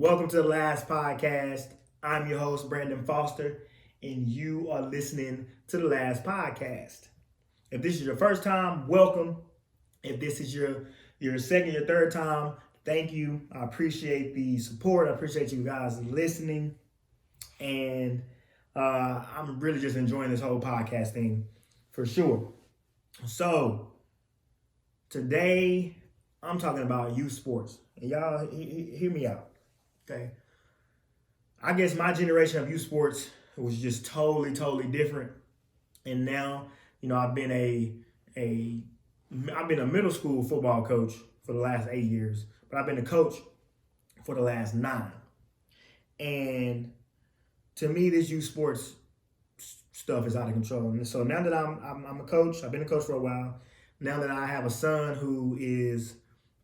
Welcome to the last podcast. I'm your host, Brandon Foster, and you are listening to the last podcast. If this is your first time, welcome. If this is your second, your third time, thank you. I appreciate the support. I appreciate you guys listening. And I'm really just enjoying this whole podcast thing for sure. So, today I'm talking about youth sports. And y'all, hear me out. Okay. I guess my generation of youth sports was just totally different. And now, I've been I've been a middle school football coach for the last 8 years, but I've been a coach for the last 9. And to me, this youth sports stuff is out of control. And so now that I'm a coach, I've been a coach for a while. Now that I have a son who is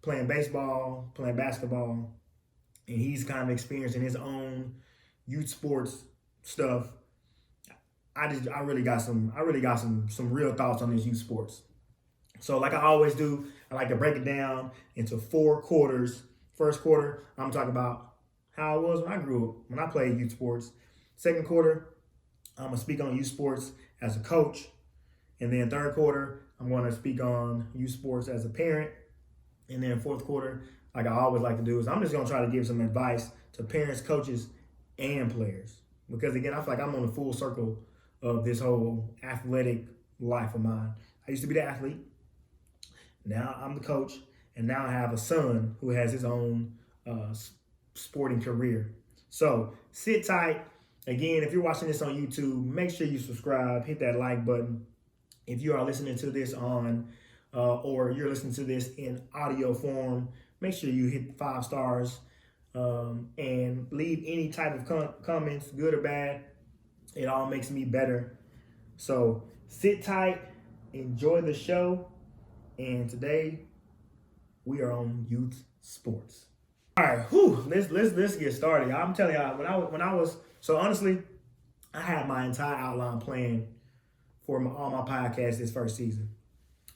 playing baseball, playing basketball, and he's kind of experiencing his own youth sports stuff, I really got some real thoughts on these youth sports. So like I always do, I like to break it down into 4 quarters. First quarter, I'm talking about how it was when I grew up, when I played youth sports. Second quarter, I'm gonna speak on youth sports as a coach. And then third quarter, I'm gonna speak on youth sports as a parent. And then fourth quarter, like I always like to do, is I'm just gonna try to give some advice to parents, coaches, and players. Because again, I feel like I'm on the full circle of this whole athletic life of mine. I used to be the athlete. Now I'm the coach. And now I have a son who has his own sporting career. So sit tight. Again, if you're watching this on YouTube, make sure you subscribe, hit that like button. If you are listening to this on or you're listening to this in audio form, make sure you hit 5 stars and leave any type of comments, good or bad. It all makes me better. So sit tight, enjoy the show, and today we are on youth sports. All right, let's get started. I'm telling y'all, when I was so honestly, I had my entire outline planned for all my podcasts this first season.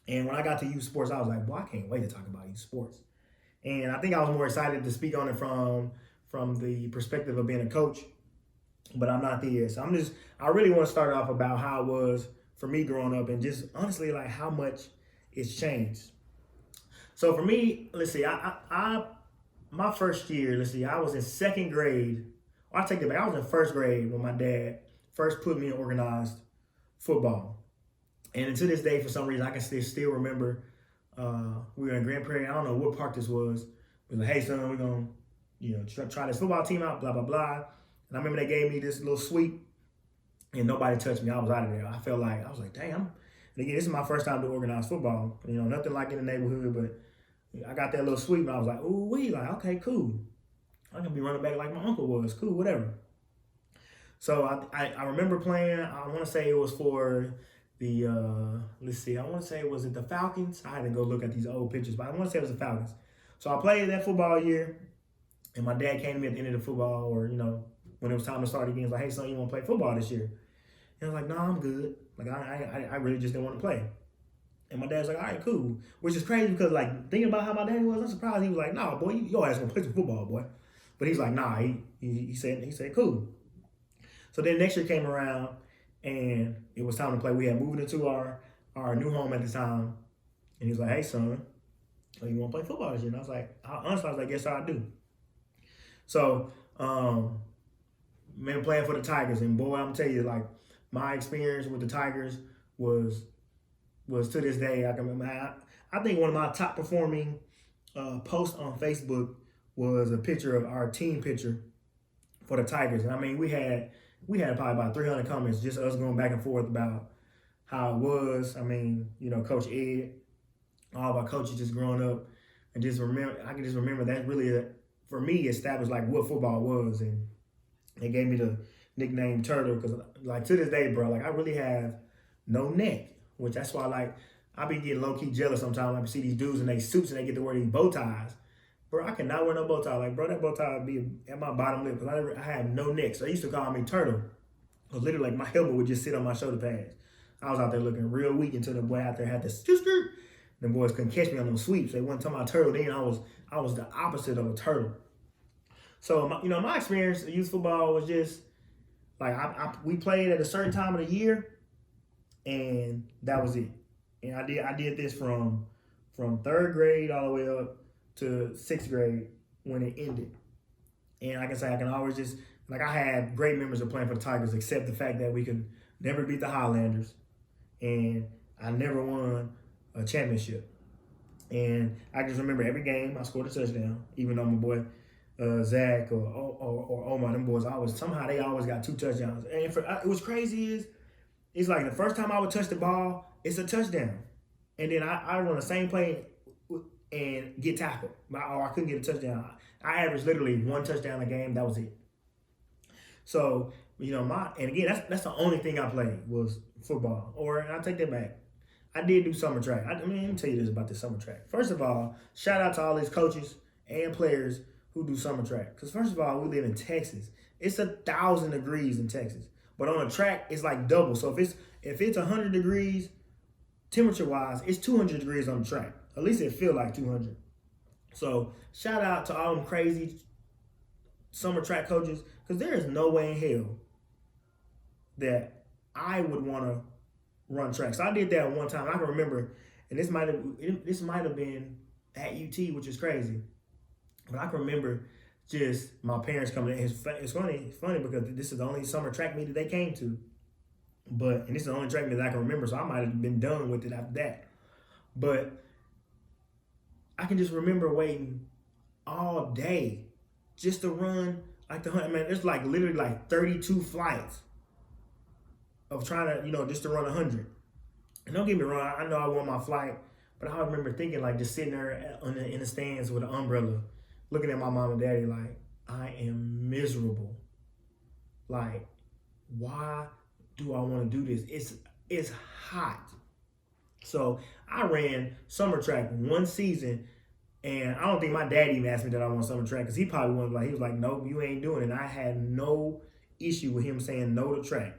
And when I got to youth sports, I was like, boy, I can't wait to talk about youth sports. And I think I was more excited to speak on it from the perspective of being a coach, but I'm not there. So I really want to start off about how it was for me growing up and just honestly like how much it's changed. So for me, let's see, my first year, I was in second grade. Well, I take it back. I was in first grade when my dad first put me in organized football. And to this day, for some reason, I can still remember we were in Grand Prairie. I don't know what park this was. We were like, hey, son, we're going to try this football team out, blah, blah, blah. And I remember they gave me this little sweep, and nobody touched me. I was out of there. I was like, damn. And again, this is my first time doing organized football. Nothing like in the neighborhood, but I got that little sweep, and I was like, ooh, like, okay, cool. I can be running back like my uncle was. Cool, whatever. So I remember playing, I want to say it was for the, I want to say, was it the Falcons? I had to go look at these old pictures, but I want to say it was the Falcons. So I played that football year, and my dad came to me at the end of the football, or, when it was time to start again. He was like, hey, son, you want to play football this year? And I was like, no, I'm good. Like, I really just didn't want to play. And my dad's like, all right, cool. Which is crazy because, like, thinking about how my dad was, I'm surprised. He was like, nah, boy, your ass going to play some football, boy. But he's like, nah, he said, cool. So then next year came around, and it was time to play. We had moved into our new home at the time. And he was like, hey, son, you want to play football this year? And I was like, yes, I do. So, playing for the Tigers. And boy, I'm telling you, like, my experience with the Tigers was to this day, I can remember. I think one of my top performing posts on Facebook was a picture of our team picture for the Tigers. And I mean, we had probably about 300 comments, just us going back and forth about how it was. I mean, Coach Ed, all of our coaches just growing up, and I can just remember that really, for me, established like what football was. And they gave me the nickname Turtle because, like, to this day, bro, like, I really have no neck, which that's why, like, I be getting low-key jealous sometimes. I see these dudes in their suits and they get to wear these bow ties. Bro, I cannot wear no bow tie. Like, bro, that bow tie would be at my bottom lip because I have no neck. So they used to call me Turtle. Because literally, like, my helmet would just sit on my shoulder pads. I was out there looking real weak until the boy out there had to skirt. Them boys couldn't catch me on those sweeps. They wasn't talking about turtle then. I was the opposite of a turtle. So my experience in youth football was just like we played at a certain time of the year, and that was it. And I did this from third grade all the way up to sixth grade when it ended. And like I say, I can always just like I had great memories of playing for the Tigers, except the fact that we could never beat the Highlanders, and I never won a championship. And I just remember every game I scored a touchdown, even though my boy Zach or Omar, them boys always somehow they always got two touchdowns. And it was crazy is it's like the first time I would touch the ball, it's a touchdown, and then I run the same play and get tackled, or I couldn't get a touchdown. I averaged literally one touchdown a game. That was it. So and again that's the only thing I played was football. Or I take that back. I did do summer track. Let me tell you this about the summer track. First of all, shout out to all these coaches and players who do summer track. Because first of all, we live in Texas. It's 1,000 degrees in Texas, but on a track it's like double. So if it's 100 degrees temperature wise, it's 200 degrees on the track. At least it feel like 200. So shout out to all them crazy summer track coaches, because there is no way in hell that I would want to run track. So I did that one time. I can remember, and this might have been at UT, which is crazy. But I can remember just my parents coming in. It's funny because this is the only summer track meet that they came to. And this is the only track meet that I can remember, so I might have been done with it after that. But I can just remember waiting all day just to run like the 100. Man, it's like literally like 32 flights of trying to, just to run 100. And don't get me wrong, I know I won my flight, but I remember thinking like just sitting there in the stands with an umbrella, looking at my mom and daddy like, I am miserable. Like, why do I want to do this? It's hot. So I ran summer track one season, and I don't think my dad even asked me that I want summer track, because he probably was like, nope, you ain't doing it. And I had no issue with him saying no to track.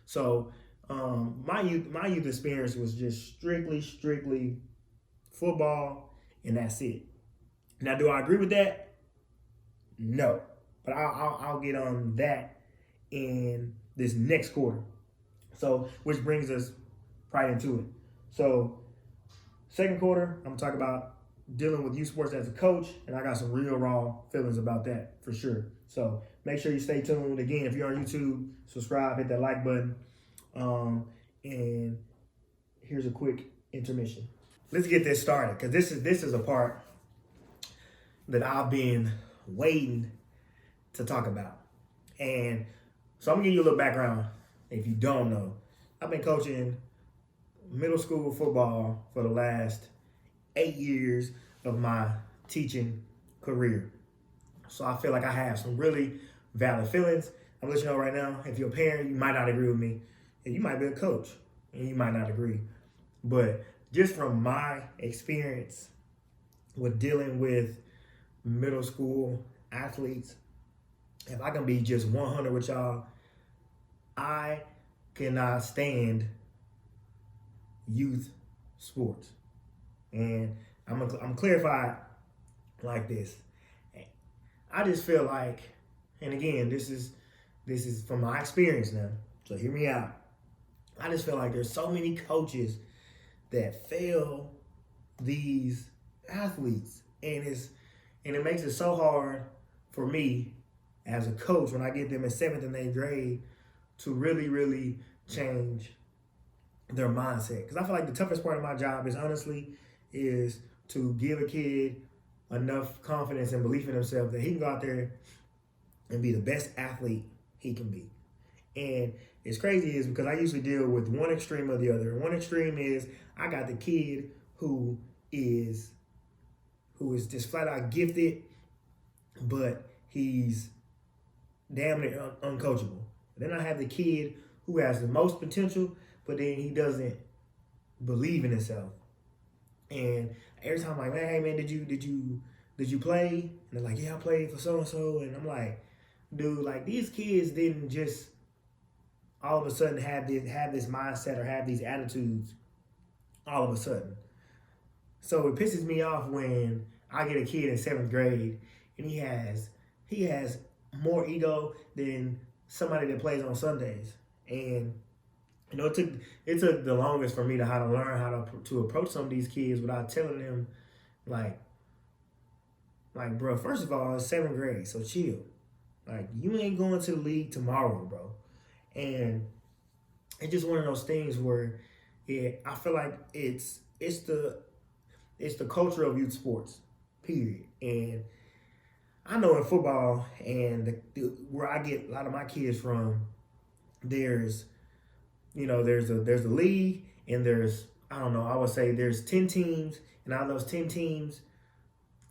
So my youth experience was just strictly football, and that's it. Now, do I agree with that? No, but I'll get on that in this next quarter. So, which brings us right into it. So, second quarter, I'm gonna talk about dealing with youth sports as a coach, and I got some real raw feelings about that for sure. So make sure you stay tuned. Again, if you're on YouTube, subscribe, hit that like button. And here's a quick intermission. Let's get this started, because this is a part that I've been waiting to talk about. And so I'm gonna give you a little background. If you don't know, I've been coaching middle school football for the last 8 years of my teaching career. So I feel like I have some really valid feelings. I'm gonna let you know right now, if you're a parent, you might not agree with me, and you might be a coach, and you might not agree. But just from my experience with dealing with middle school athletes, if I can be just 100 with y'all, I cannot stand youth sports. And I'm gonna clarify it like this. I just feel like, and again, this is from my experience now, so hear me out. I just feel like there's so many coaches that fail these athletes, and it makes it so hard for me as a coach when I get them in 7th and 8th grade to really change their mindset. Because I feel like the toughest part of my job is to give a kid enough confidence and belief in himself that he can go out there and be the best athlete he can be. And it's crazy is because I usually deal with one extreme or the other. And one extreme is I got the kid who is just flat out gifted, but he's damn near uncoachable. Then I have the kid who has the most potential, but then he doesn't believe in himself. And every time I'm like, man, hey man, did you play? And they're like, yeah, I played for so and so. And I'm like, dude, like these kids didn't just all of a sudden have this mindset or have these attitudes all of a sudden. So it pisses me off when I get a kid in 7th grade and he has he has more ego than somebody that plays on Sundays. And it took the longest for me to how to learn how to approach some of these kids without telling them like bro, first of all, it's 7th grade, so chill. Like you ain't going to the league tomorrow, bro. And it's just one of those things where I feel like it's the culture of youth sports, period. And I know in football and where I get a lot of my kids from, there's there's a league and there's I don't know I would say there's 10 teams, and out of those 10 teams,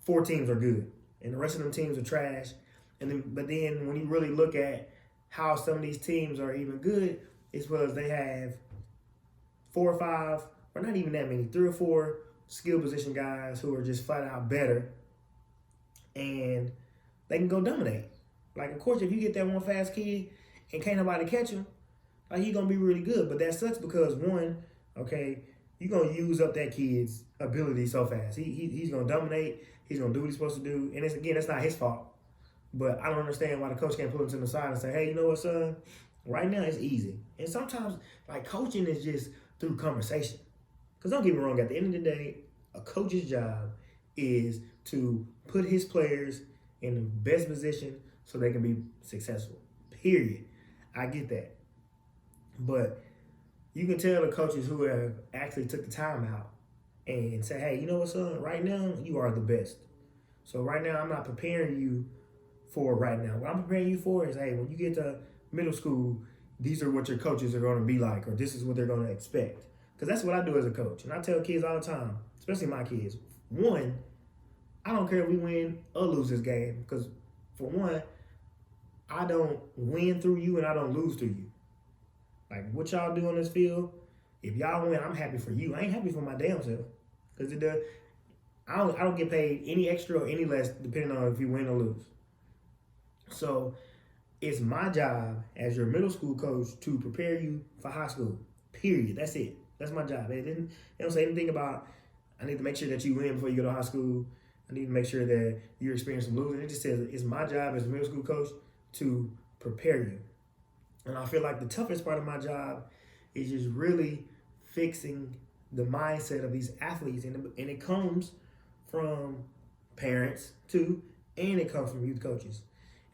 4 teams are good and the rest of them teams are trash. But then when you really look at how some of these teams are even good, it's because they have 4 or 5, or not even that many, 3 or 4 skill position guys who are just flat out better, and they can go dominate. Like, of course, if you get that one fast kid and can't nobody catch him, like he's gonna be really good. But that sucks because one, okay, you're gonna use up that kid's ability so fast. He's gonna dominate. He's gonna do what he's supposed to do, and that's not his fault. But I don't understand why the coach can't pull him to the side and say, hey, you know what, son? Right now it's easy. And sometimes, like, coaching is just through conversation. Because don't get me wrong, at the end of the day, a coach's job is to put his players in the best position so they can be successful. Period. I get that. But you can tell the coaches who have actually took the time out and say, hey, you know what, son? Right now, you are the best. So right now, I'm not preparing you for right now. What I'm preparing you for is, hey, when you get to middle school, these are what your coaches are going to be like, or this is what they're going to expect. Because that's what I do as a coach. And I tell kids all the time, especially my kids, one, I don't care if we win or lose this game. Because for one, I don't win through you and I don't lose through you. Like, what y'all do on this field, if y'all win, I'm happy for you. I ain't happy for my damn self. Because I don't get paid any extra or any less depending on if you win or lose. So it's my job as your middle school coach to prepare you for high school. Period. That's it. That's my job. They don't say anything about I need to make sure that you win before you go to high school. I need to make sure that you're experiencing losing. It just says it's my job as a middle school coach to prepare you. And I feel like the toughest part of my job is just really fixing the mindset of these athletes. And it comes from parents too, and it comes from youth coaches.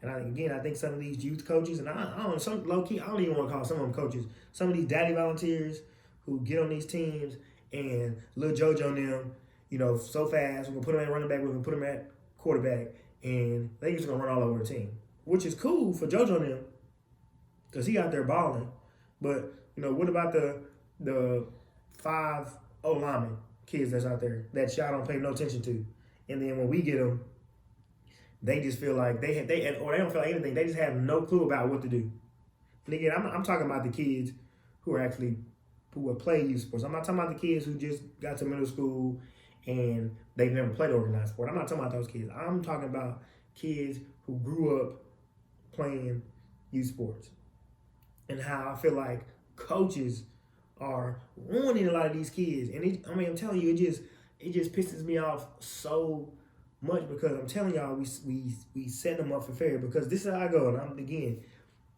And I think some of these youth coaches, and I don't, some low key, I don't even want to call some of them coaches. Some of these daddy volunteers who get on these teams and little JoJo and them, so fast. We're gonna put them at running back. We're gonna put them at quarterback, and they just gonna run all over the team, which is cool for JoJo and them because he out there balling. But what about the 5 O-lineman kids that's out there that y'all don't pay no attention to, and then when we get them, they just feel like they don't feel like anything. They just have no clue about what to do. And again, I'm talking about the kids who are playing youth sports. I'm not talking about the kids who just got to middle school and they've never played organized sport. I'm not talking about those kids. I'm talking about kids who grew up playing youth sports, and how I feel like coaches are ruining a lot of these kids. And I'm telling you, it just pisses me off so much because I'm telling y'all we set them up for failure because this is how I go. And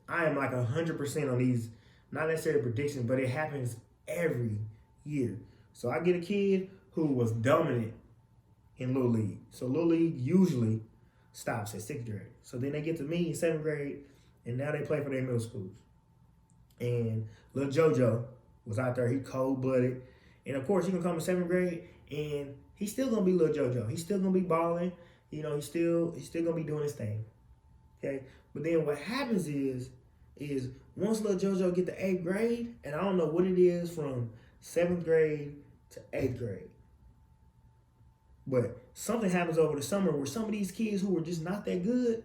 I am like 100% on these, not necessarily predictions, but it happens every year. So I get a kid who was dominant in Little League. So Little League usually stops at 6th grade. So then they get to me in 7th grade, and now they play for their middle schools. And little JoJo was out there. He cold-blooded. And, of course, he can come in 7th grade, and he's still going to be little JoJo. He's still going to be balling. He's still going to be doing his thing. Okay? But then what happens is once little JoJo get to 8th grade, and I don't know what it is from 7th grade to 8th grade, but something happens over the summer where some of these kids who were just not that good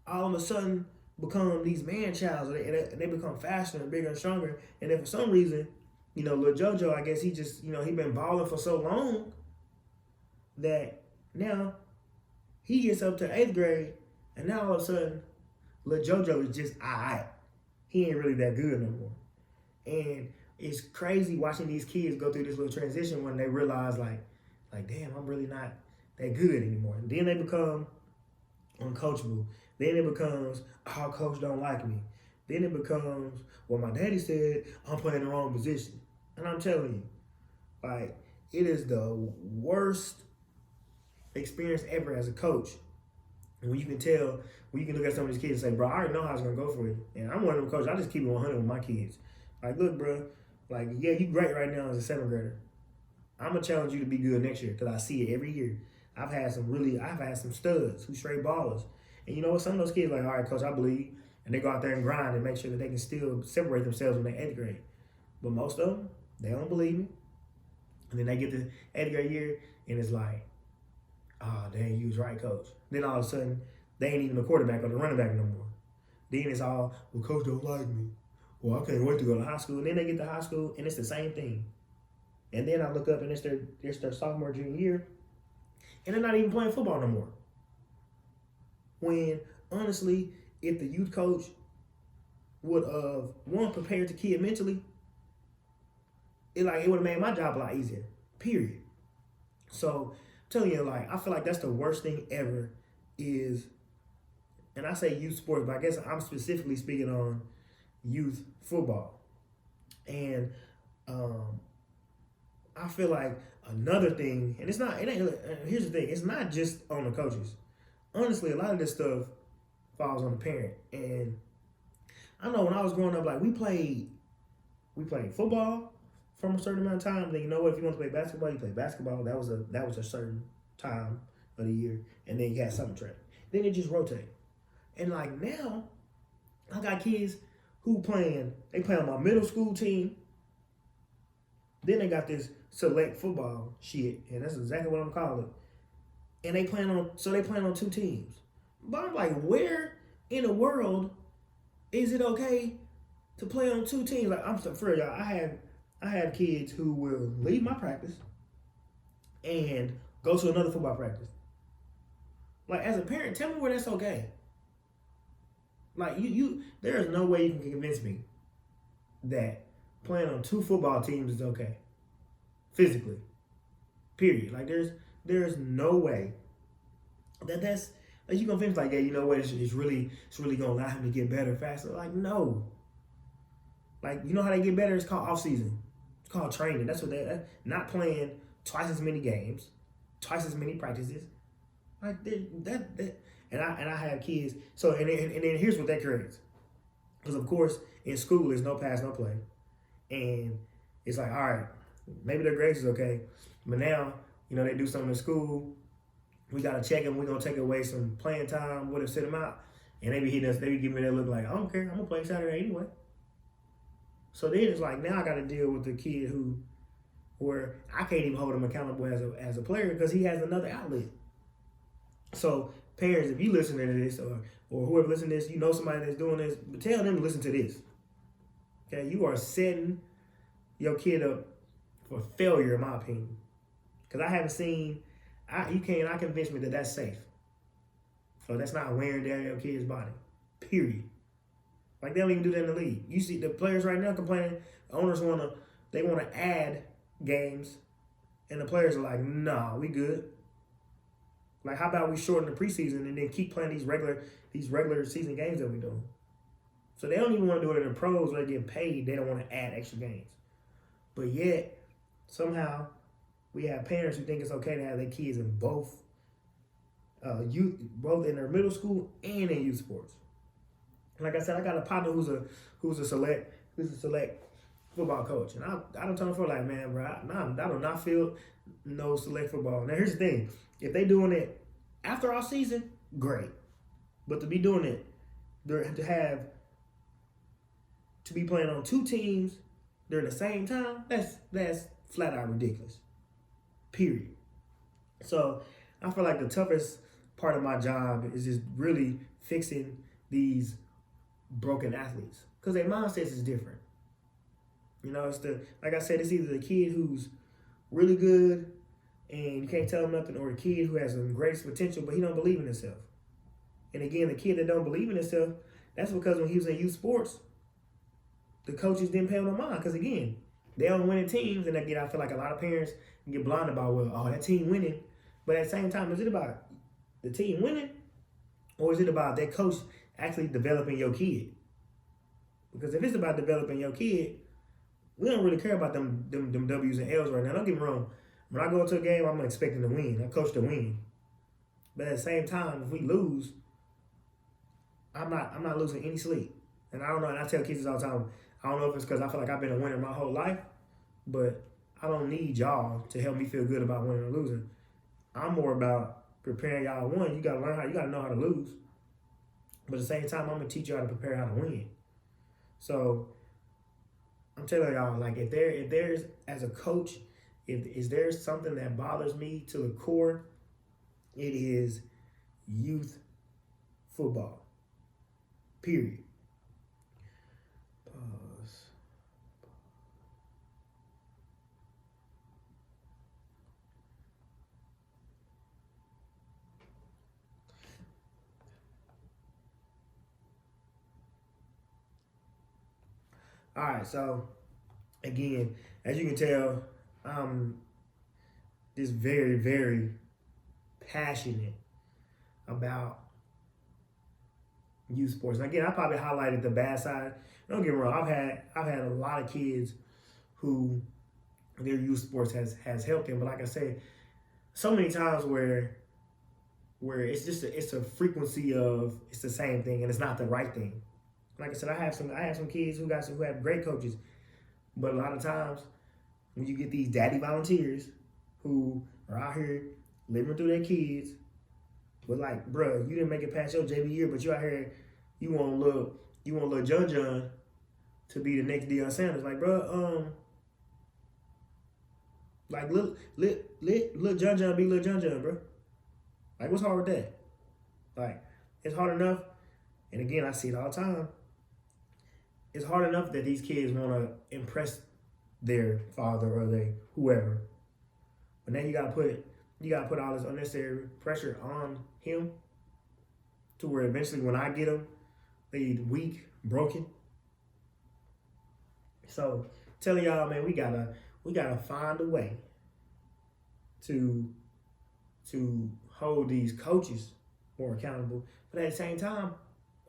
all of a sudden become these man-childs, and they become faster and bigger and stronger. And then for some reason, little JoJo, I guess he just, he been balling for so long that now he gets up to 8th grade, and now all of a sudden, little JoJo is just all right. He ain't really that good no more. And it's crazy watching these kids go through this little transition when they realize, like, damn, I'm really not that good anymore. And then they become uncoachable. Then it becomes, oh, coach don't like me. Then it becomes, well, my daddy said I'm playing the wrong position. And I'm telling you, like, it is the worst experience ever as a coach. And when you can tell, when you can look at some of these kids and say, bro, I already know how it's going to go for you. And I'm one of them coaches, I just keep it 100 with my kids. Like, look, bro, like, yeah, you great right now as a 7th grader. I'm going to challenge you to be good next year because I see it every year. I've had some studs who straight ballers. And you know what? Some of those kids are like, all right, coach, I believe. And they go out there and grind and make sure that they can still separate themselves when they're 8th grade. But most of them, they don't believe me. And then they get to 8th grade year and it's like, oh, dang, you was right, coach. Then all of a sudden, they ain't even the quarterback or the running back no more. Then it's all, well, coach don't like me. Well, I can't wait to go to high school. And then they get to high school and it's the same thing. And then I look up and it's their sophomore, junior year, and they're not even playing football no more. When, honestly, if the youth coach would have, one, prepared the kid mentally, it would have made my job a lot easier, period. So, I'm telling you, like, I feel like that's the worst thing ever is, and I say youth sports, but I guess I'm specifically speaking on youth football. And I feel like another thing, and here's the thing, it's not just on the coaches. Honestly, a lot of this stuff falls on the parent. And I know when I was growing up, like we played football from a certain amount of time. Then you know what, if you want to play basketball, you play basketball. That was a certain time of the year. And then you had summer track. Then it just rotated. And like now, I got kids who they play on my middle school team. Then they got this select football shit, and that's exactly what I'm calling it. And they playing on 2 teams. But I'm like, where in the world is it okay to play on 2 teams? Like, I'm for y'all, I have kids who will leave my practice and go to another football practice. Like, as a parent, tell me where that's okay. Like, there is no way you can convince me that playing on 2 football teams is okay. Physically. Period. Like, there's no way that's like you gonna finish like, yeah, you know what, it's really gonna allow him to get better faster. Like, no. Like, you know how they get better? It's called off season. It's called training. That's what not playing twice as many games, twice as many practices. Like that and I have kids. So and then here's what that creates. Because of course in school there's no pass, no play. And it's like, all right, maybe their grades is okay. But now, you know, they do something in school. We got to check them. We're going to take away some playing time. Would have sit them out. And they be giving me that look like, I don't care. I'm going to play Saturday anyway. So then it's like, now I got to deal with the kid where I can't even hold him accountable as a player because he has another outlet. So parents, if you listen to this or whoever listens to this, you know somebody that's doing this, but tell them to listen to this. Okay, you are setting your kid up for failure, in my opinion. Because I haven't seen, you cannot convince me that that's safe. So that's not wearing down your kid's body. Period. Like, they don't even do that in the league. You see the players right now complaining, owners want to add games, and the players are like, nah, we good. Like, how about we shorten the preseason and then keep playing these regular season games that we do? So they don't even want to do it in the pros where they get paid. They don't want to add extra games. But yet, somehow, we have parents who think it's okay to have their kids in both in their middle school and in youth sports. Like I said, I got a partner who's a select football coach, and I don't tell him for like, man, bro, I do not feel no select football. Now here's the thing: if they doing it after our season, great, but to be doing it, to be playing on 2 teams during the same time, that's flat out ridiculous. Period. So I feel like the toughest part of my job is just really fixing these broken athletes because their mindsets is different. You know, like I said, it's either the kid who's really good and you can't tell him nothing, or a kid who has some great potential but he don't believe in himself. And again, the kid that don't believe in himself, that's because when he was in youth sports, the coaches didn't pay him no mind because again, they on winning teams, and again, I feel like a lot of parents get blinded about, well, that team winning, but at the same time, is it about the team winning, Or is it about that coach actually developing your kid? Because if it's about developing your kid, we don't really care about them W's and L's right now. Don't get me wrong. When I go into a game, I'm expecting to win. I coach to win. But at the same time, if we lose, I'm not losing any sleep. And I don't know, and I tell kids this all the time, I don't know if it's because I feel like I've been a winner my whole life, but I don't need y'all to help me feel good about winning or losing. I'm more about preparing y'all to win. You gotta learn how, you gotta know how to lose. But at the same time, I'm gonna teach you how to prepare how to win. So I'm telling y'all, like if there's as a coach, if there's something that bothers me to the core, it is youth football. Period. Pause. All right, so again, as you can tell, I'm just very, very passionate about youth sports. And again, I probably highlighted the bad side. Don't get me wrong, I've had a lot of kids who their youth sports has helped them. But like I said, so many times where it's just it's a frequency of it's the same thing and it's not the right thing. Like I said, I have some kids who have great coaches, but a lot of times when you get these daddy volunteers who are out here living through their kids, but like, bruh, you didn't make it past your JV year, but you out here, you want little John to be the next Deion Sanders, like, bruh, like little John be little John, bro. Like, what's hard with that? Like, it's hard enough, and again, I see it all the time. It's hard enough that these kids want to impress their father or they whoever, but now you gotta put all this unnecessary pressure on him to where eventually when I get him, they weak, broken. So telling y'all, man, we gotta find a way to hold these coaches more accountable. But at the same time,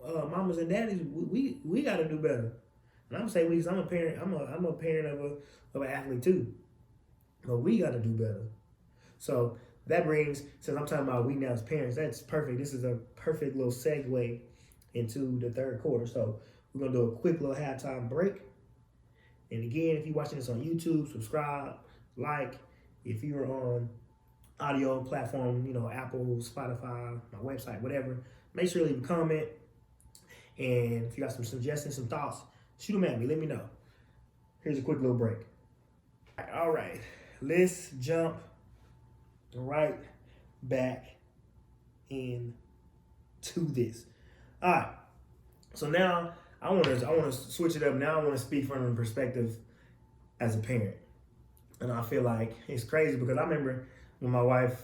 mamas and daddies, we got to do better. And I'm saying we, because I'm a parent. I'm a parent of an athlete too. But we got to do better. So that brings, since I'm talking about we now as parents, that's perfect. This is a perfect little segue into the third quarter. So we're gonna do a quick little halftime break. And again, if you're watching this on YouTube, subscribe, like. If you're on audio platform, Apple, Spotify, my website, whatever, make sure to leave a comment. And if you got some suggestions, some thoughts, shoot them at me. Let me know. Here's a quick little break. All right. Let's jump right back into this. All right. So now I want to switch it up. Now I want to speak from a perspective as a parent. And I feel like it's crazy because I remember when my wife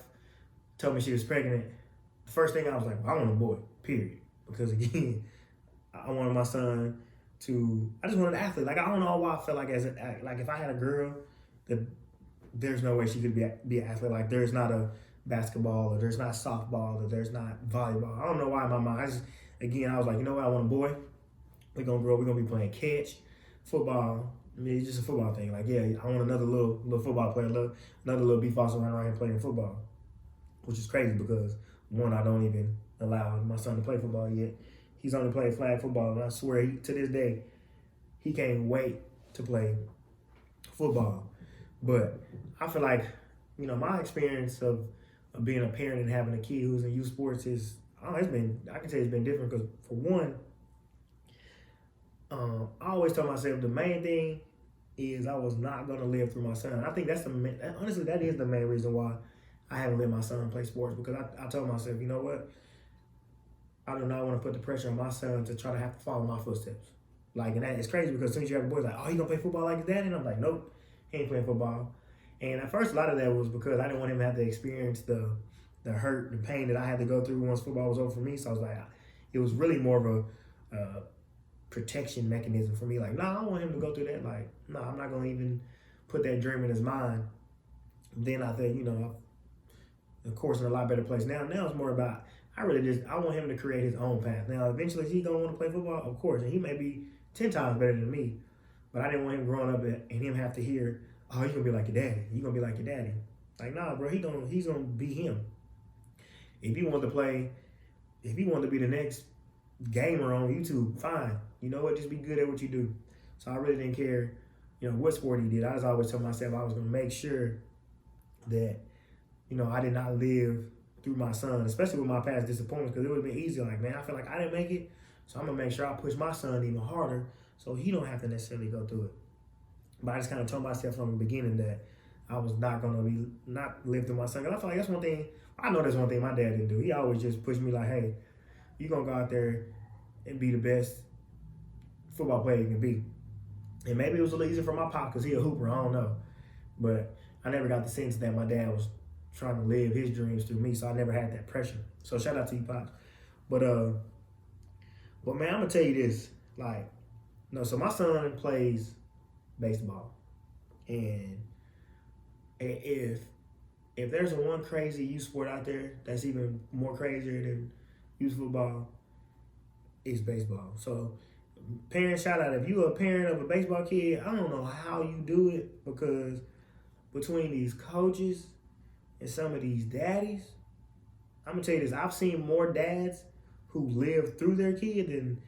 told me she was pregnant, the first thing I was like, well, I want a boy, period. Because again, I wanted my son I just wanted an athlete. Like, I don't know why I felt like like if I had a girl, that there's no way she could be an athlete. Like, there's not a basketball, or there's not softball, or there's not volleyball. I don't know why in my mind. I was like, you know what? I want a boy. We're going to grow. We're going to be playing catch, football. I mean, it's just a football thing. Like, yeah, I want another little football player, another little B Foster running around here playing football, which is crazy because, one, I don't even allow my son to play football yet. He's only played flag football, and I swear, to this day, he can't wait to play football. But I feel like, my experience of being a parent and having a kid who's in youth sports is, I can say it's been different because, for one, I always tell myself the main thing is I was not going to live through my son. I think honestly, that is the main reason why I haven't let my son play sports, because I told myself, you know what? I do not want to put the pressure on my son to try to have to follow my footsteps. Like, and that is crazy because as soon as you have a boy, it's like, oh, you going to play football like his daddy? And I'm like, nope, he ain't playing football. And at first, a lot of that was because I didn't want him to have to experience the hurt, the pain that I had to go through once football was over for me. So I was like, it was really more of a protection mechanism for me. Like, I don't want him to go through that. Like, I'm not going to even put that dream in his mind. Then I think, of course, in a lot better place. Now it's more about, I want him to create his own path. Now, eventually, is he gonna want to play football? Of course, and he may be 10 times better than me. But I didn't want him growing up and him have to hear, "Oh, you're gonna be like your daddy. You're gonna be like your daddy." Like, nah, bro, he's gonna be him. If he wanted to play, if he wanted to be the next gamer on YouTube, fine. You know what? Just be good at what you do. So I really didn't care, what sport he did. I just always told myself I was gonna make sure that, I did not live through my son, especially with my past disappointments, because it would have been easy. Like, man, I feel like I didn't make it, so I'm gonna make sure I push my son even harder, so he don't have to necessarily go through it. But I just kind of told myself from the beginning that I was not gonna not live through my son. Cause I feel like that's one thing. I know that's one thing my dad didn't do. He always just pushed me like, hey, you gonna go out there and be the best football player you can be. And maybe it was a little easier for my pop because he a hooper. I don't know, but I never got the sense that my dad was trying to live his dreams through me, so I never had that pressure. So shout out to you, Pops. But man, I'm gonna tell you this. Like, no, so my son plays baseball, and if there's a one crazy youth sport out there that's even more crazier than youth football, it's baseball. So parents, shout out, if you're a parent of a baseball kid, I don't know how you do it, because between these coaches and some of these daddies, I'm gonna tell you this, I've seen more dads who live through their kid than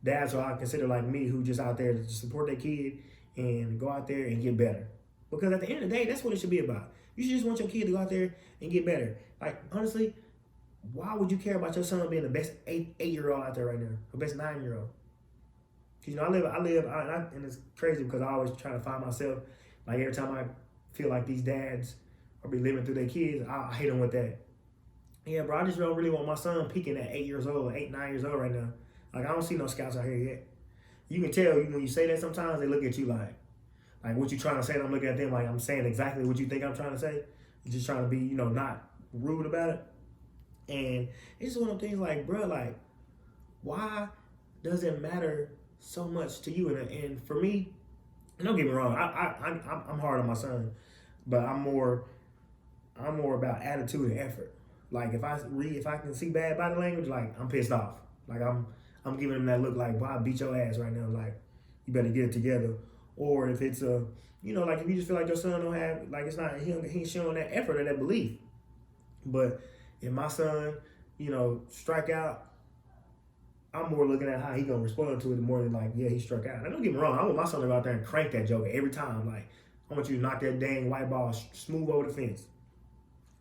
dads who I consider like me, who just out there to support their kid and go out there and get better. Because at the end of the day, that's what it should be about. You should just want your kid to go out there and get better. Like, honestly, why would you care about your son being the best eight-year-old out there right now, or best 9-year-old? Because, and it's crazy because I always try to find myself, like, every time I feel like these dads are be living through their kids, I hate them with that. Yeah, bro, I just don't really want my son peaking at 8 years old, 8, 9 years old right now. Like, I don't see no scouts out here yet. You can tell when you say that sometimes, they look at you like what you trying to say, and I'm looking at them like I'm saying exactly what you think I'm trying to say. You're just trying to be, not rude about it. And it's just one of those things like, bro, like, why does it matter so much to you? And for me, don't get me wrong, I'm hard on my son, but I'm more about attitude and effort. Like, if I can see bad body language, like, I'm pissed off. Like, I'm giving him that look like, boy, I beat your ass right now. Like, you better get it together. Or if it's like, if you just feel like your son don't have, like, it's not, he's showing that effort or that belief. But if my son, strike out, I'm more looking at how he gonna respond to it more than like, yeah, he struck out. And don't get me wrong, I want my son to go out there and crank that joker every time. Like, I want you to knock that dang white ball smooth over the fence.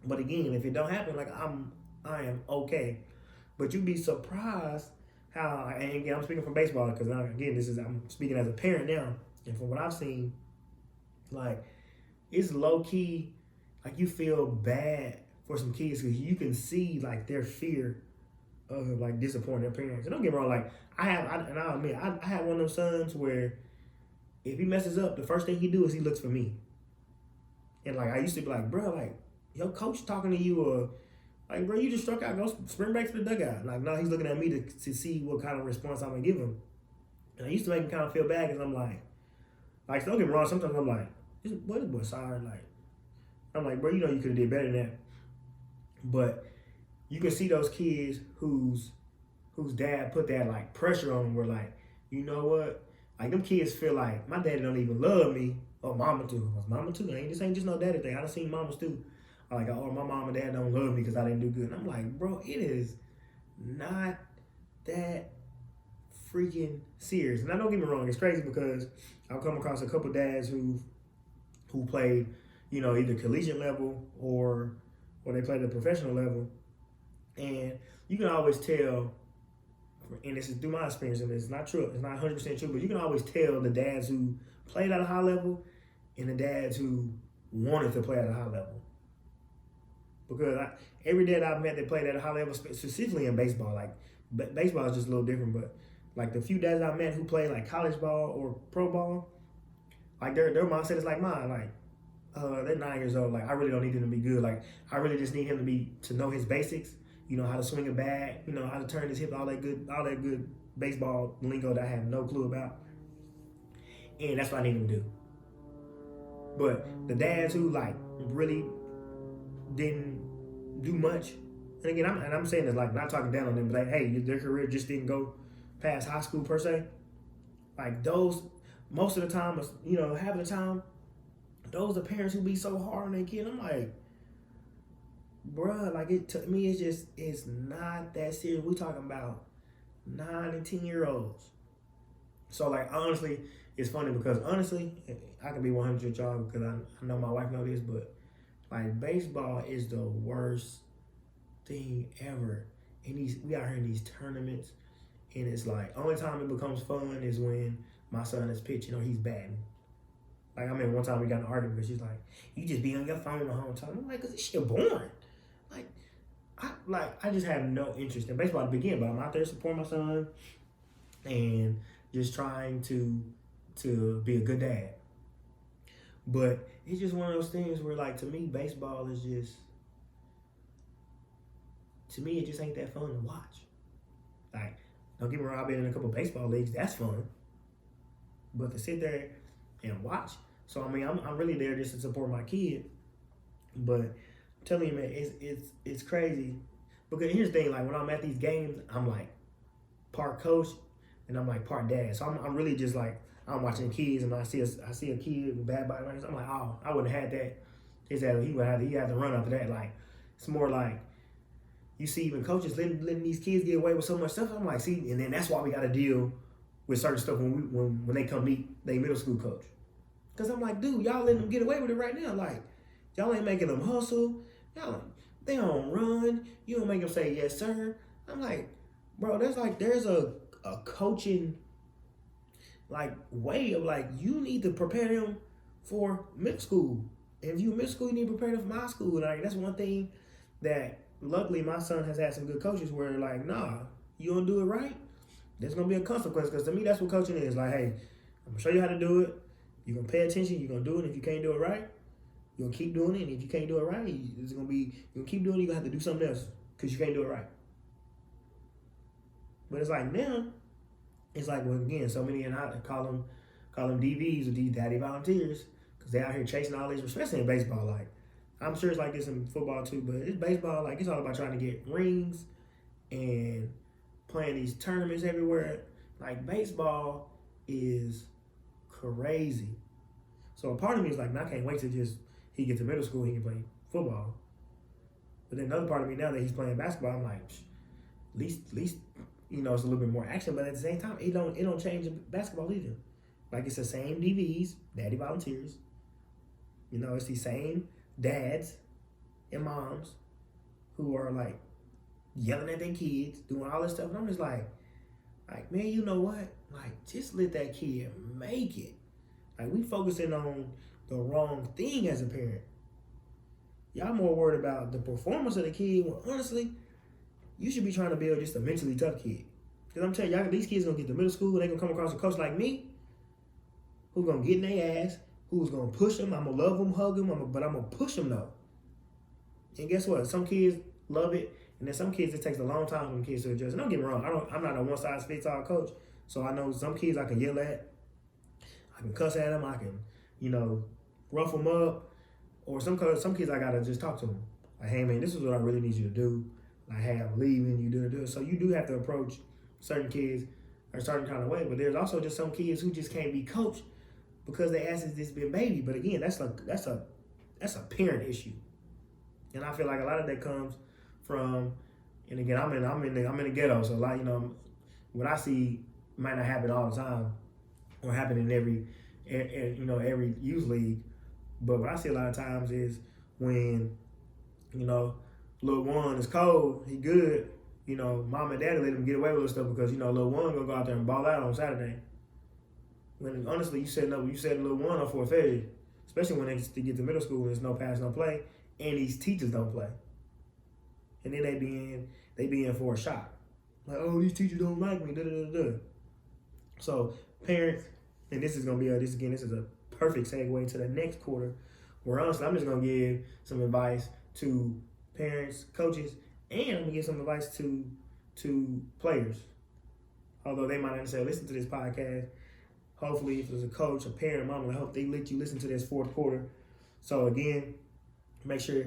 But again, if it don't happen, like, I am okay. But you'd be surprised how, and again, I'm speaking from baseball because I'm speaking as a parent now, and from what I've seen, like, it's low key, like, you feel bad for some kids because you can see like their fear of like disappointing their parents. And don't get me wrong, like, I'll admit, I had one of those sons where if he messes up, the first thing he do is he looks for me. And like, I used to be like, bro, like, your coach talking to you, or like, bro, you just struck out, go sprint back to the dugout. Like, no, he's looking at me to see what kind of response I'm gonna give him. And I used to make him kind of feel bad because I'm like, don't get me wrong, sometimes I'm like, what is boy sorry? Like, I'm like, bro, you could have did better than that. But you can see those kids whose dad put that like pressure on them, where like, you know what? Like, them kids feel like my daddy don't even love me. Oh, mama too. Mama too. This ain't just no daddy thing. I done seen mamas too. Like, oh, my mom and dad don't love me because I didn't do good. And I'm like, bro, it is not that freaking serious. And I don't get me wrong, it's crazy because I've come across a couple dads who played, either collegiate level or they played at the professional level. And you can always tell, and this is through my experience, and it's not true, it's not 100% true, but you can always tell the dads who played at a high level and the dads who wanted to play at a high level. Because every dad I've met that played at a high level, specifically in baseball, like, baseball is just a little different, but like the few dads I met who played like college ball or pro ball, like their mindset is like mine. Like, they're 9 years old. Like, I really don't need him to be good. Like, I really just need him to know his basics. How to swing a bat. How to turn his hip. All that good baseball lingo that I have no clue about. And that's what I need him to do. But the dads who like really didn't do much And again, I'm saying this like not talking down on them, but like, hey, their career just didn't go past high school per se. Like those, most of the time, half of the time, those are parents who be so hard on their kid. I'm like, bruh, like to me, it's not that serious. We talking about 9 and 10-year-olds. So like honestly, it's funny because honestly, I can be 100 with y'all because I know my wife know this, but like baseball is the worst thing ever. And we out here in these tournaments, and it's like only time it becomes fun is when my son is pitching or he's batting. Like I mean, one time we got in an argument because she's like, "You just be on your phone the whole time." I'm like, "Cause this shit boring." I just have no interest in baseball to begin, but I'm out there supporting my son and just trying to be a good dad. But it's just one of those things where, like, to me, baseball is just, to me, it just ain't that fun to watch. Like, don't get me wrong, I've been in a couple baseball leagues, that's fun. But to sit there and watch, so I mean, I'm really there just to support my kid. But I'm telling you, man, it's crazy. Because here's the thing, like when I'm at these games, I'm like part coach and I'm like part dad. So I'm really just like, I'm watching kids and I see a kid with bad body language. I'm like, oh, I wouldn't have had that. He had to run after that. Like it's more like you see even coaches letting these kids get away with so much stuff. I'm like, see, and then that's why we got to deal with certain stuff when they come meet their middle school coach. Cause I'm like, dude, y'all letting them get away with it right now. Like y'all ain't making them hustle. They don't run. You don't make them say yes, sir. I'm like, bro, there's a coaching like way of like you need to prepare them for middle school. And if you middle school, you need to prepare them for high school. Like that's one thing that luckily my son has had some good coaches where like, nah, you don't do it right, there's gonna be a consequence. Because to me, that's what coaching is. Like, hey, I'm gonna show you how to do it. You're gonna pay attention. You're gonna do it. If you can't do it right, you're gonna keep doing it. And if you can't do it right, you're gonna keep doing it. You're gonna have to do something else because you can't do it right. But it's like now, it's like, well, again, so many, and I call them DVs or these daddy volunteers because they out here chasing all these, especially in baseball. Like, I'm sure it's like this in football too, but it's baseball. Like, it's all about trying to get rings and playing these tournaments everywhere. Like, baseball is crazy. So a part of me is like, I can't wait to he get to middle school, he can play football. But then another part of me now that he's playing basketball, I'm like, at least it's a little bit more action. But at the same time, it don't change basketball either. Like it's the same DVs, daddy volunteers. It's the same dads and moms who are like yelling at their kids, doing all this stuff. And I'm just like, man, you know what? Like, just let that kid make it. Like, we focusing on the wrong thing as a parent. Y'all more worried about the performance of the kid when honestly, you should be trying to build just a mentally tough kid. Because I'm telling y'all, these kids gonna get to middle school and they gonna come across a coach like me who's gonna get in their ass, who's gonna push them. I'm gonna love them, hug them, but I'm gonna push them though. And guess what? Some kids love it, and then some kids it takes a long time for them kids to adjust. And don't get me wrong, I'm not a one-size-fits-all coach. So I know some kids I can yell at, I can cuss at them, I can, rough them up, or some kids I gotta just talk to them. Like, hey man, this is what I really need you to do. Like, hey, I'm leaving, you do it. So you do have to approach certain kids a certain kind of way. But there's also just some kids who just can't be coached because their ass has just been baby. But again, that's a parent issue. And I feel like a lot of that comes from, and again, I'm in the ghetto, so a lot, what I see might not happen all the time or happen in every youth league. But what I see a lot of times is when, little one is cold, he good, mom and daddy let him get away with this stuff because, little one gonna go out there and ball out on Saturday. When honestly, you setting little one up for a failure, especially when they get to middle school and there's no pass, no play, and these teachers don't play. And then they be in for a shock. Like, oh, these teachers don't like me, da-da-da-da. So parents, and this is a perfect segue to the next quarter, where honestly, I'm just gonna give some advice to parents, coaches, and I'm gonna give some advice to players. Although they might not necessarily listen to this podcast. Hopefully, if there's a coach, a parent, mom, I hope they let you listen to this fourth quarter. So again, make sure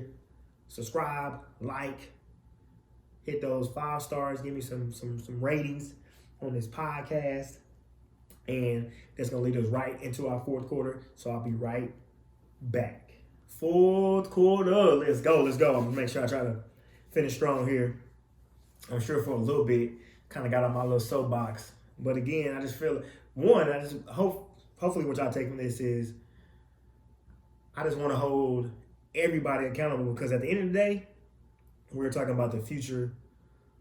subscribe, like, hit those 5 stars, give me some ratings on this podcast, and that's gonna lead us right into our fourth quarter. So I'll be right back. Fourth quarter, let's go. I'm gonna make sure I try to finish strong here. I'm sure for a little bit, kind of got on my little soapbox, but again, I just feel hopefully what y'all take from this is I just want to hold everybody accountable, because at the end of the day, we're talking about the future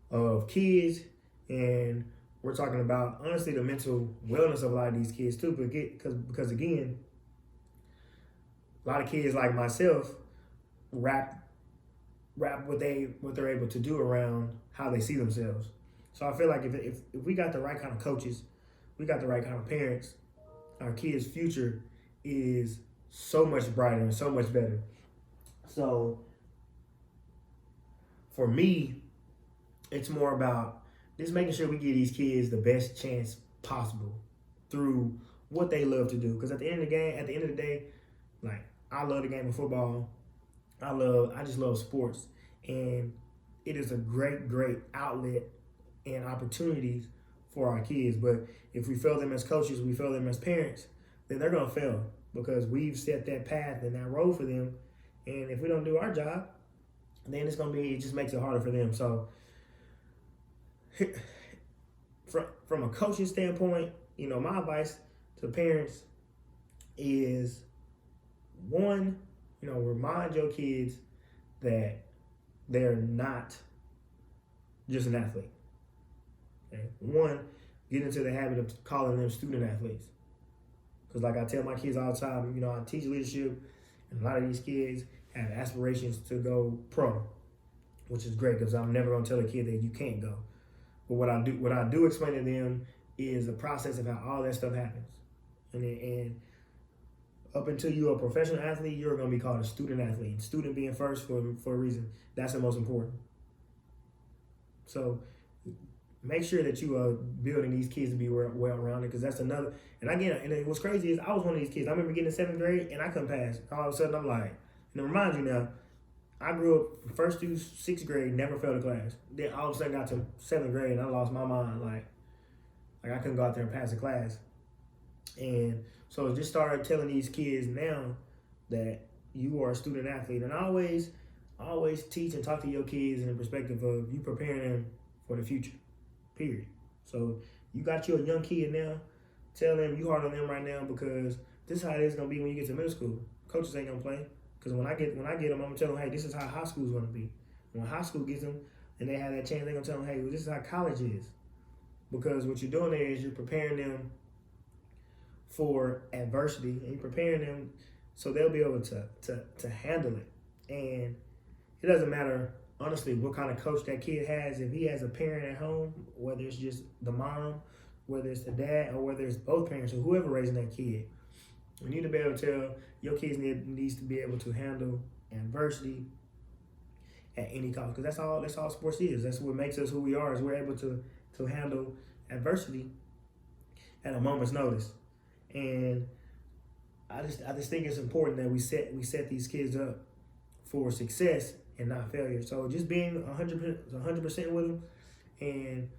of kids, and we're talking about, honestly, the mental wellness of a lot of these kids too. Because again, a lot of kids like myself wrap what they're able to do around how they see themselves. So I feel like if we got the right kind of coaches, we got the right kind of parents, our kids' future is so much brighter and so much better. So for me, it's more about just making sure we give these kids the best chance possible through what they love to do. Because at the end of the day, like, I love the game of football. I just love sports, and it is a great outlet and opportunities for our kids. But if we fail them as coaches, we fail them as parents, then they're gonna fail, because we've set that path and that road for them. And if we don't do our job, then it just makes it harder for them. So from a coaching standpoint, my advice to parents is, one, remind your kids that they're not just an athlete. Okay? One, get into the habit of calling them student athletes. Because like I tell my kids all the time, I teach leadership, and a lot of these kids have aspirations to go pro, which is great, because I'm never going to tell a kid that you can't go. But what I do explain to them is the process of how all that stuff happens. And up until you're a professional athlete, you're going to be called a student athlete. Student being first for a reason. That's the most important. So make sure that you are building these kids to be well-rounded, because that's another. And again, and what's crazy is I was one of these kids. I remember getting in 7th grade and I couldn't pass. All of a sudden, I'm like, and to remind you now, I grew up first through 6th grade, never failed a class. Then all of a sudden got to 7th grade and I lost my mind. Like I couldn't go out there and pass a class. And so I just started telling these kids now that you are a student athlete. And I always teach and talk to your kids in the perspective of you preparing them for the future, period. So you got you a young kid now, tell them you hard on them right now, because this is how it is going to be when you get to middle school. Coaches ain't going to play. Because when I get them, I'm going to tell them, hey, this is how high school is going to be. When high school gets them and they have that chance, they're going to tell them, hey, well, this is how college is. Because what you're doing there is you're preparing them for adversity, and you're preparing them so they'll be able to handle it. And it doesn't matter, honestly, what kind of coach that kid has. If he has a parent at home, whether it's just the mom, whether it's the dad, or whether it's both parents, or whoever raising that kid, you need to be able to tell your kids needs to be able to handle adversity at any cost. Because that's all sports is. That's what makes us who we are, is we're able to handle adversity at a moment's notice. And I just think it's important that we set these kids up for success and not failure. So just being 100% with them, and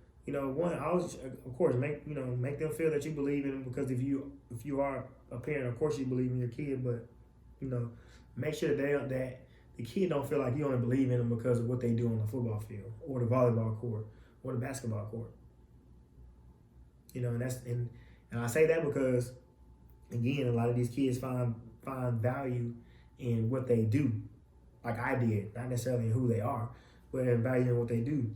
one, I always, of course, make them feel that you believe in them, because if you are a parent, of course you believe in your kid, but make sure that the kid don't feel like you only believe in them because of what they do on the football field or the volleyball court or the basketball court. And I say that because, again, a lot of these kids find value in what they do, like I did, not necessarily in who they are, but in value in what they do.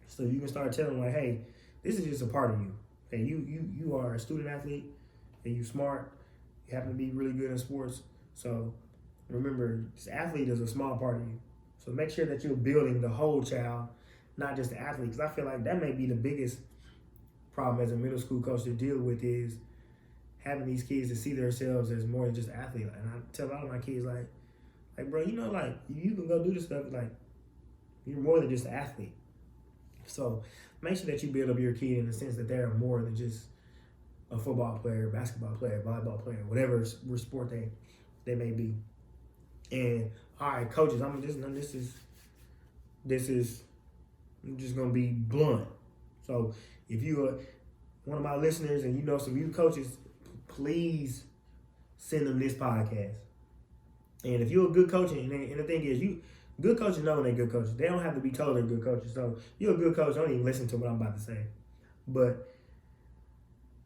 So you can start telling them, like, hey, this is just a part of you. Hey, you are a student athlete, and you smart. You happen to be really good in sports. So remember, this athlete is a small part of you. So make sure that you're building the whole child, not just the athlete. Because I feel like that may be the biggest problem as a middle school coach to deal with, is having these kids to see themselves as more than just an athlete. And I tell all of my kids, like, bro, like, you can go do this stuff. Like, you're more than just an athlete. So make sure that you build up your kid in the sense that they're more than just a football player, basketball player, volleyball player, whatever sport they may be. And all right, coaches, this is I'm just gonna be blunt. So if you are one of my listeners and you know some youth coaches, please send them this podcast. And if you're a good coach, and the thing is, good coaches know when they're good coaches. They don't have to be told they're good coaches. So you're a good coach, don't even listen to what I'm about to say. But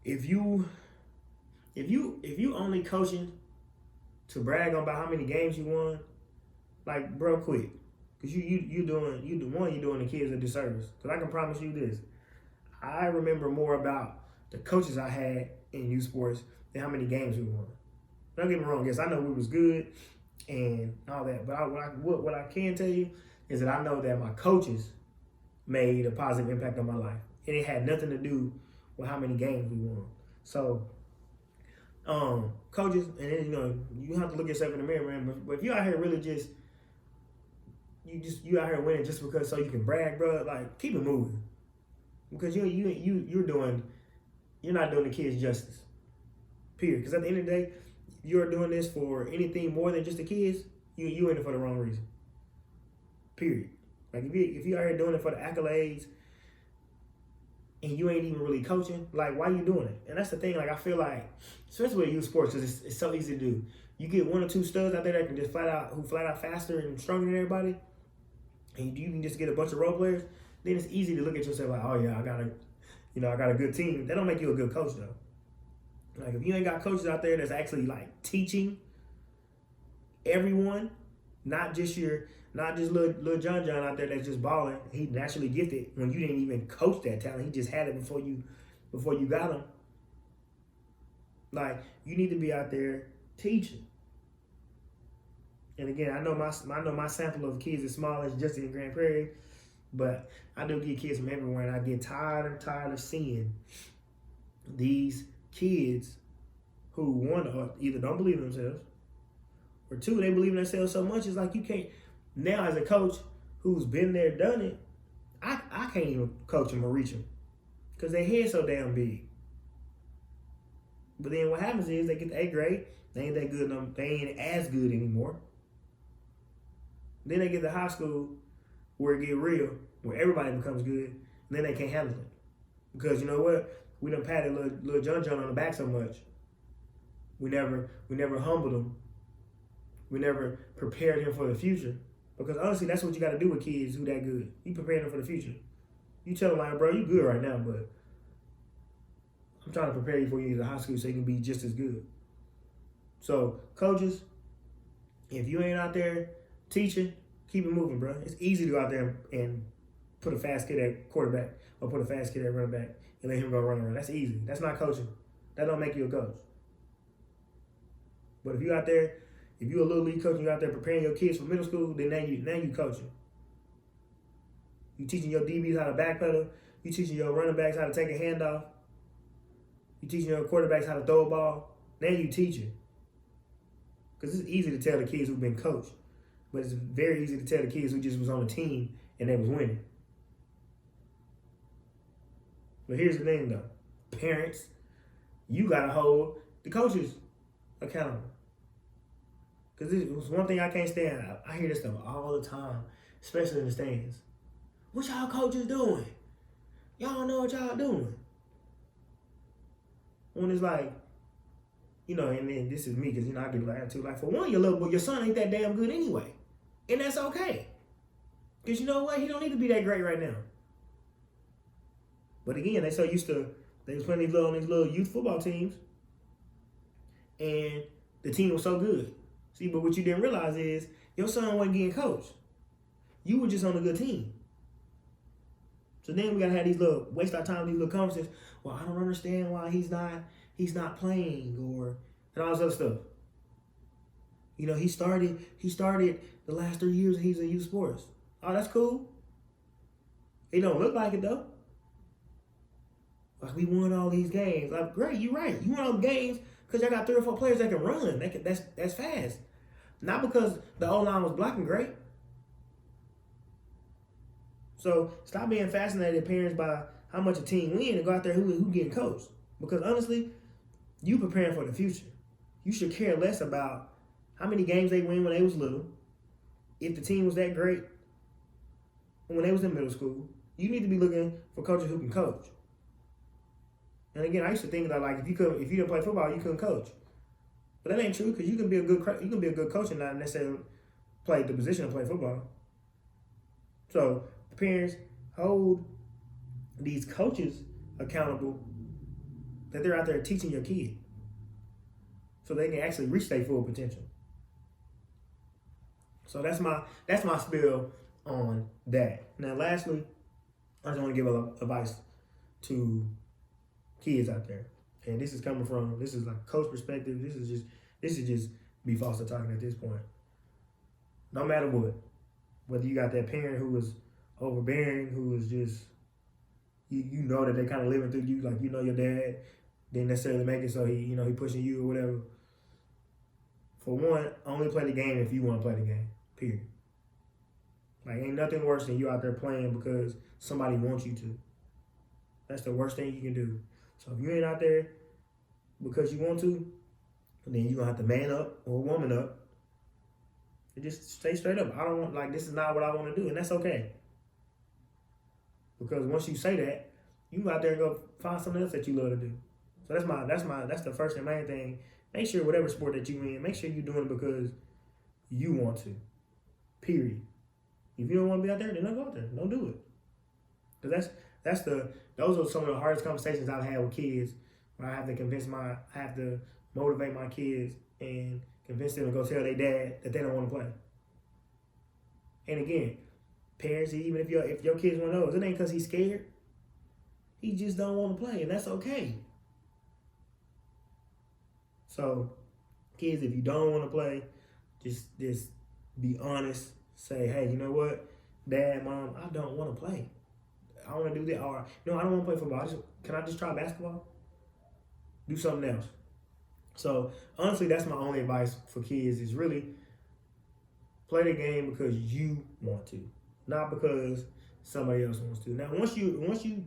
if you only coaching to brag about how many games you won, like, bro, quit. Cause you're doing the kids a disservice. Cause I can promise you this, I remember more about the coaches I had in youth sports than how many games we won. Don't get me wrong, yes, I know we was good and all that, but what I can tell you is that I know that my coaches made a positive impact on my life, and it had nothing to do with how many games we won. So, coaches, and then you have to look yourself in the mirror, man. But if you out here really you out here winning just because so you can brag, bro, like, keep it moving, because you're not doing the kids justice. Period. Because at the end of the day, you're doing this for anything more than just the kids, you in it for the wrong reason. Period. Like if you out here doing it for the accolades and you ain't even really coaching, like, why you doing it? And that's the thing, like, I feel like, especially with youth sports, because it's so easy to do. You get one or two studs out there that can just flat out faster and stronger than everybody, and you can just get a bunch of role players, then it's easy to look at yourself like, oh yeah, I got a good team. That don't make you a good coach though. Like, if you ain't got coaches out there that's actually like teaching everyone, not just little John out there that's just balling. He naturally gifted when you didn't even coach that talent. He just had it before you got him. Like, you need to be out there teaching. And again, I know my sample of kids is small as just in Grand Prairie, but I do get kids from everywhere, and I get tired of seeing these kids who, one, either don't believe in themselves, or two, they believe in themselves so much, it's like you can't. Now, as a coach who's been there, done it, I can't even coach them or reach them because their head's so damn big. But then what happens is they get the A grade, they ain't that good, they ain't as good anymore. Then they get to high school where it get real, where everybody becomes good, and then they can't handle it. Because you know what? We done patted little John on the back so much. We never humbled him. We never prepared him for the future. Because honestly, that's what you got to do with kids who that good. You prepare them for the future. You tell them, like, bro, you good right now, but I'm trying to prepare you for you to high school so you can be just as good. So, coaches, if you ain't out there teaching, keep it moving, bro. It's easy to go out there and put a fast kid at quarterback or put a fast kid at running back and let him go run around. That's easy. That's not coaching. That don't make you a coach. But if you out there, if you're a little league coach and you're out there preparing your kids for middle school, then now you coaching. You teaching your DBs how to backpedal. You teaching your running backs how to take a handoff. You teaching your quarterbacks how to throw a ball. Now you teaching. Because it's easy to tell the kids who've been coached, but it's very easy to tell the kids who just was on a team and they was winning. But here's the thing though. Parents, you got to hold the coaches accountable. Because it was one thing I can't stand. I hear this stuff all the time, especially in the stands. What y'all coaches doing? Y'all know what y'all doing. When it's like, and then this is me, because, I get like attitude. Like, for one, your son ain't that damn good anyway. And that's okay. Because you know what? He don't need to be that great right now. But again, they so used to, they was playing on these little youth football teams, and the team was so good. See, but what you didn't realize is your son wasn't getting coached. You were just on a good team. So then we gotta have these little waste our time, these little conversations. Well, I don't understand why he's not playing, and all this other stuff. He started the last 3 years he's in youth sports. Oh, that's cool. It don't look like it though. Like, we won all these games. Like, great, you're right. You won all the games because y'all got 3 or 4 players that can run. That's fast. Not because the O-line was blocking great. So stop being fascinated, parents, by how much a team win and go out there who getting coached. Because honestly, you preparing for the future. You should care less about how many games they win when they was little, if the team was that great when they was in middle school, You need to be looking for coaches who can coach. And again, I used to think that like if you didn't play football, you couldn't coach. But that ain't true because you can be a good coach and not necessarily play the position of play football. So the parents hold these coaches accountable that they're out there teaching your kid so they can actually reach their full potential. So that's my spiel on that. Now, lastly, I just want to give advice to kids out there, and this is like coach perspective. This is just be Foster talking at this point. No matter what, whether you got that parent who is overbearing, who is just you know that they kind of living through you, like you know your dad didn't necessarily make it, so he pushing you or whatever. For one, only play the game if you want to play the game. Period. Like ain't nothing worse than you out there playing because somebody wants you to. That's the worst thing you can do. So if you ain't out there because you want to, then you're gonna have to man up or woman up and just stay straight up. I don't want this is not what I want to do, and that's okay. Because once you say that, you go out there and go find something else that you love to do. So that's the first and main thing. Make sure whatever sport that you in, make sure you're doing it because you want to. Period. If you don't want to be out there, then don't go out there. Don't do it. Because those are some of the hardest conversations I've had with kids where I have to motivate my kids and convince them to go tell their dad that they don't want to play. And again, parents, even if your kids want to know, it ain't because he's scared. He just don't want to play, and that's okay. So, kids, if you don't want to play, just be honest. Say, hey, you know what? Dad, Mom, I don't want to play. I want to do that. Or, no, I don't want to play football. Can I just try basketball? Do something else. So, honestly, that's my only advice for kids is really play the game because you want to, not because somebody else wants to. Now, once you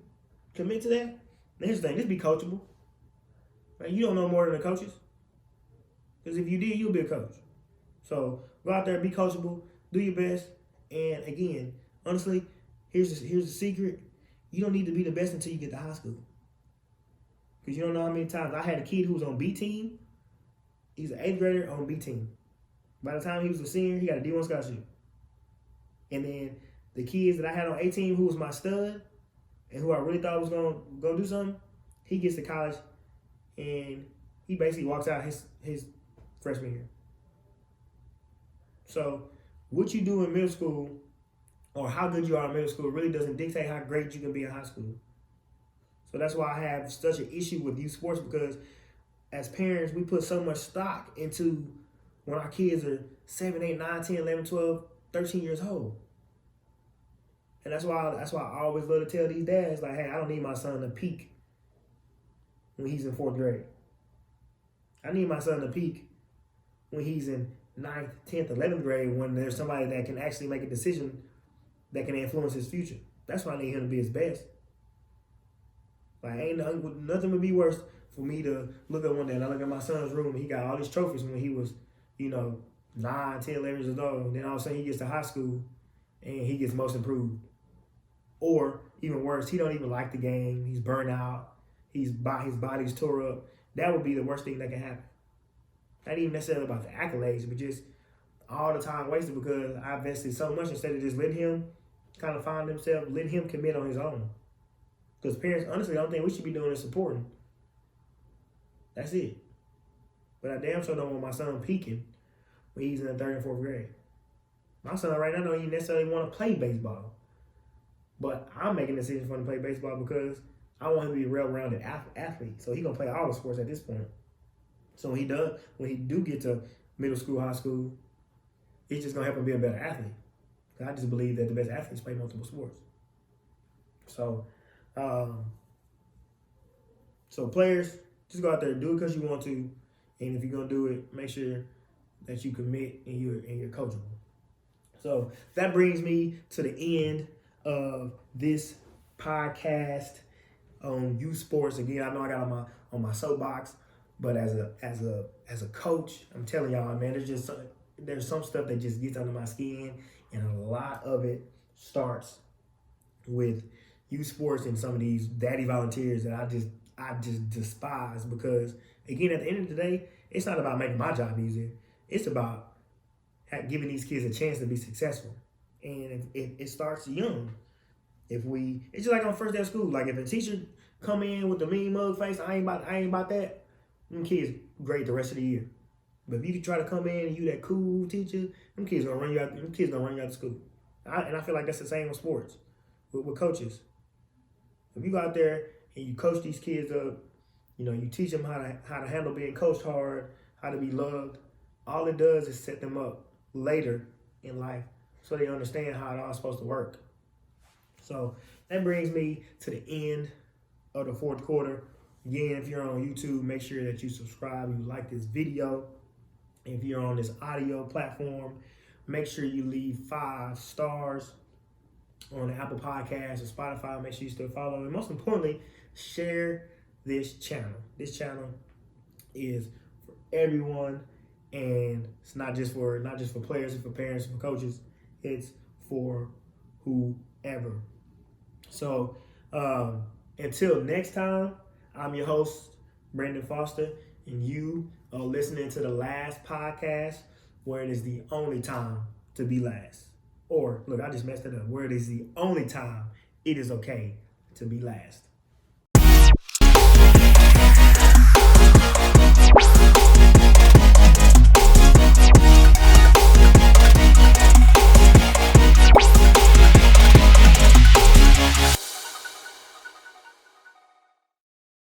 commit to that, here's the thing. Just be coachable. Right? You don't know more than the coaches. Because if you did, you'll be a coach. So, go out there, be coachable. Do your best, and again, honestly, here's the secret. You don't need to be the best until you get to high school. Because you don't know how many times I had a kid who was on B team. He's an 8th grader on B team. By the time he was a senior, he got a D1 scholarship. And then the kids that I had on A team, who was my stud, and who I really thought was gonna go do something, he gets to college, and he basically walks out his freshman year. So, what you do in middle school or how good you are in middle school really doesn't dictate how great you can be in high school. So that's why I have such an issue with youth sports because as parents, we put so much stock into when our kids are 7, 8, 9, 10, 11, 12, 13 years old. And that's why I always love to tell these dads, like, hey, I don't need my son to peak when he's in 4th grade. I need my son to peak when he's in 9th, 10th, 11th grade when there's somebody that can actually make a decision that can influence his future. That's why I need him to be his best. Like, nothing would be worse for me to look at one day and I look at my son's room and he got all these trophies when he was, 9, 10, 11 years old. Then all of a sudden he gets to high school and he gets most improved. Or, even worse, he don't even like the game. He's burnt out. His body's tore up. That would be the worst thing that can happen. Not even necessarily about the accolades, but just all the time wasted because I invested so much instead of just letting him kind of find himself, letting him commit on his own. Because parents, honestly, the only thing we should be doing is supporting. That's it. But I damn sure don't want my son peaking when he's in the 3rd and 4th grade. My son right now don't even necessarily want to play baseball. But I'm making a decision for him to play baseball because I want him to be a well-rounded athlete. So he's going to play all the sports at this point. So when he do get to middle school, high school, it's just going to help him be a better athlete. I just believe that the best athletes play multiple sports. So, players, just go out there, do it because you want to. And if you're going to do it, make sure that you commit and you're coachable. So that brings me to the end of this podcast on youth sports. Again, I know I got on my soapbox, but as a coach, I'm telling y'all, man, there's some stuff that just gets under my skin, and a lot of it starts with youth sports and some of these daddy volunteers that I just despise, because again, at the end of the day, it's not about making my job easier. It's about giving these kids a chance to be successful, and it starts young. It's just like on first day of school. Like if a teacher come in with the mean mug face, I ain't about that. Them kids grade the rest of the year. But if you try to come in and you that cool teacher, them kids gonna run you out. Them kids gonna run you out of school. And I feel like that's the same with sports, with coaches. If you go out there and you coach these kids up, you teach them how to handle being coached hard, how to be loved. All it does is set them up later in life so they understand how it all's supposed to work. So that brings me to the end of the fourth quarter. Again, if you're on YouTube, make sure that you subscribe, you like this video. If you're on this audio platform, make sure you leave 5 stars on the Apple Podcasts or Spotify. Make sure you still follow. And most importantly, share this channel. This channel is for everyone, and it's not just for players, it's for parents, for coaches. It's for whoever. So until next time, I'm your host, Brandon Foster, and you are listening to the last podcast, where it is the only time to be last. Or, look, I just messed it up. Where it is the only time it is okay to be last.